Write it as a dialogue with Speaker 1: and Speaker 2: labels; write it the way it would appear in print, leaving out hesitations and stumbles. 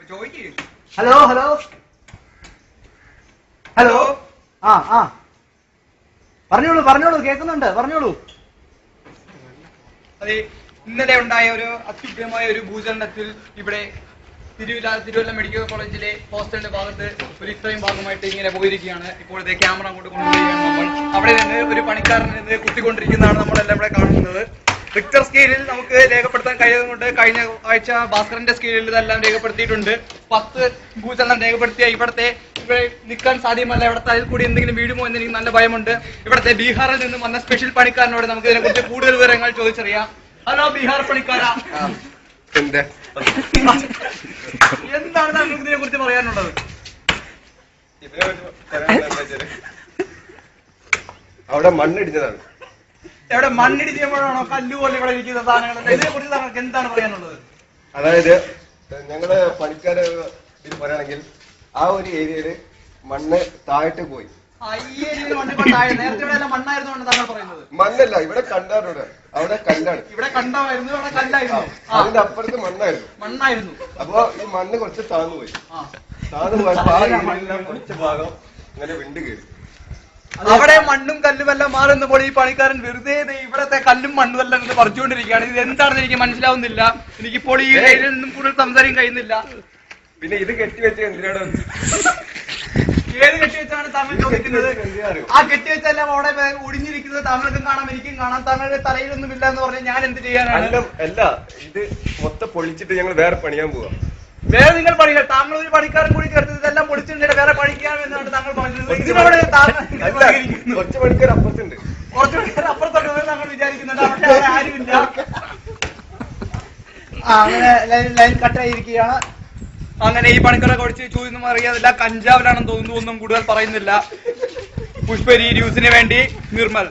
Speaker 1: Hello hello hello പറഞ്ഞോളൂ പറഞ്ഞോളൂ, കേൾക്കുന്നുണ്ട്, പറഞ്ഞോളൂ.
Speaker 2: അതെ, ഇന്നലെ ഉണ്ടായ ഒരു അത്യുഗ്രമായ ഒരു ഭൂചലനത്തിൽ ഇവിടെ തിരുവല്ല മെഡിക്കൽ കോളേജിലെ ഹോസ്റ്റലിന്റെ ഭാഗത്ത് ഒരു ഇത്രയും ഭാഗമായിട്ട് ഇങ്ങനെ പോയിരിക്കുകയാണ്. ഇപ്പോഴത്തെ ക്യാമറ അങ്ങോട്ട് കൊണ്ടുപോവുകയാണ് നമ്മൾ. അവിടെ നിന്ന് ഒരു പണിക്കാരൻ നിന്ന് കുത്തിക്കൊണ്ടിരിക്കുന്നതാണ് നമ്മളെല്ലാം ഇവിടെ കാണുന്നത്. റിക്ടർ സ്കെയിലിൽ നമുക്ക് രേഖപ്പെടുത്താൻ കഴിയുന്നുണ്ട്. കഴിഞ്ഞ ആഴ്ച ഭാസ്കറിന്റെ സ്കെയിലിൽ ഇതെല്ലാം രേഖപ്പെടുത്തിയിട്ടുണ്ട്. 10 ഭൂചലനം രേഖപ്പെടുത്തിയ ഇവിടെ നിൽക്കാൻ സാധ്യമല്ല. ഇവിടുത്തെ അതിൽ കൂടി എന്തെങ്കിലും വീഴുമോ എന്ന് എനിക്ക് നല്ല ഭയമുണ്ട്. ഇവിടുത്തെ ബീഹാറിൽ നിന്നും വന്ന സ്പെഷ്യൽ പണിക്കാരനോട് നമുക്ക് ഇതിനെക്കുറിച്ച് കൂടുതൽ വിവരങ്ങൾ ചോദിച്ചറിയാം. ഹലോ ബീഹാർ പണിക്കാരാ, എന്താണ് താങ്കൾക്ക് ഇതിനെ കുറിച്ച് പറയാനുള്ളത്?
Speaker 3: അവിടെ മണ്ണിടിഞ്ഞതാണ്.
Speaker 2: എവിടെ മണ്ണിടിച്ചപ്പോഴാണോ കല്ലുപോലെ ഇവിടെ ഇരിക്കുന്ന സാധനങ്ങൾ? ഇതിനെ കുറിച്ച് താങ്കൾക്ക് എന്താണ് പറയാനുള്ളത്?
Speaker 3: അതായത് ഞങ്ങള് പണിക്കാരെ പറയുകയാണെങ്കിൽ ആ ഒരു ഏരിയയില് മണ്ണ് താഴോട്ട് പോയി. മണ്ണല്ല, ഇവിടെ കണ്ടാണ്. അവിടെ കല്ലാണ്.
Speaker 2: ഇവിടെ കണ്ടായിരുന്നു, ഇവിടെ കല്ലായിരുന്നു.
Speaker 3: അതിന്റെ അപ്പുറത്ത് മണ്ണായിരുന്നു. അപ്പൊ ഈ മണ്ണ് കുറച്ച് താന്നു പോയി. പോയപ്പോ ആ ഏരിയയിലെല്ലാം കുറച്ച് ഭാഗം ഇങ്ങനെ വിണ്ട് കയറി.
Speaker 2: അവിടെ മണ്ണും കല്ലും എല്ലാം മാറുന്നപ്പോൾ ഈ പണിക്കാരൻ വെറുതെ ഇവിടത്തെ കല്ലും മണ്ണും എല്ലാം പറിച്ചുകൊണ്ടിരിക്കുകയാണ്. ഇത് എന്താണെന്ന് എനിക്ക് മനസ്സിലാവുന്നില്ല. എനിക്കിപ്പോൾ ഈ ഏരിയയിൽ നിന്നും കൂടുതൽ സംസാരിക്കാൻ കഴിയുന്നില്ല.
Speaker 3: പിന്നെ ഇത് കെട്ടിവെച്ച് എന്തിനാണ്?
Speaker 2: ഏത് കെട്ടിവെച്ചാണ് താങ്കൾ ചോദിക്കുന്നത്? ആ കെട്ടിവെച്ചെല്ലാം അവിടെ ഒടിഞ്ഞിരിക്കുന്നത് താങ്കൾക്കും കാണാം, എനിക്കും കാണാം. താങ്കളുടെ തലയിലൊന്നും ഇല്ല എന്ന് പറഞ്ഞാൽ ഞാൻ എന്ത് ചെയ്യാനാണ്?
Speaker 3: അല്ല, ഇത് മൊത്തം പൊളിച്ചിട്ട് ഞങ്ങൾ വേറെ പണിയാൻ പോവാ.
Speaker 2: വേറെ നിങ്ങൾ പണികൾ, താങ്കൾ ഒരു പണിക്കാരൻ കൂടി ചേർത്ത് ഇതെല്ലാം പൊളിച്ചിട്ട് വേറെ പണിക്കാമെന്നാണ് താങ്കൾ പറഞ്ഞത്.
Speaker 3: കുറച്ച് പണിക്കാർ അപ്പുറത്തുണ്ട്.
Speaker 2: കുറച്ച് പണിക്കാർ അപ്പുറത്തോട്ട് താങ്കൾ വിചാരിക്കുന്നുണ്ട്. അവിടെ ആരുമില്ല. അങ്ങനെ ലൈൻ കട്ടായിരിക്കുകയാണ്. അങ്ങനെ ഈ പണിക്കാരെ കുറിച്ച് ചോദിച്ചൊന്നും അറിയാതില്ല. കഞ്ചാവിലാണെന്ന് തോന്നുന്നു, ഒന്നും കൂടുതൽ പറയുന്നില്ല. പുഷ്പരി ന്യൂസിന് വേണ്ടി നിർമ്മൽ.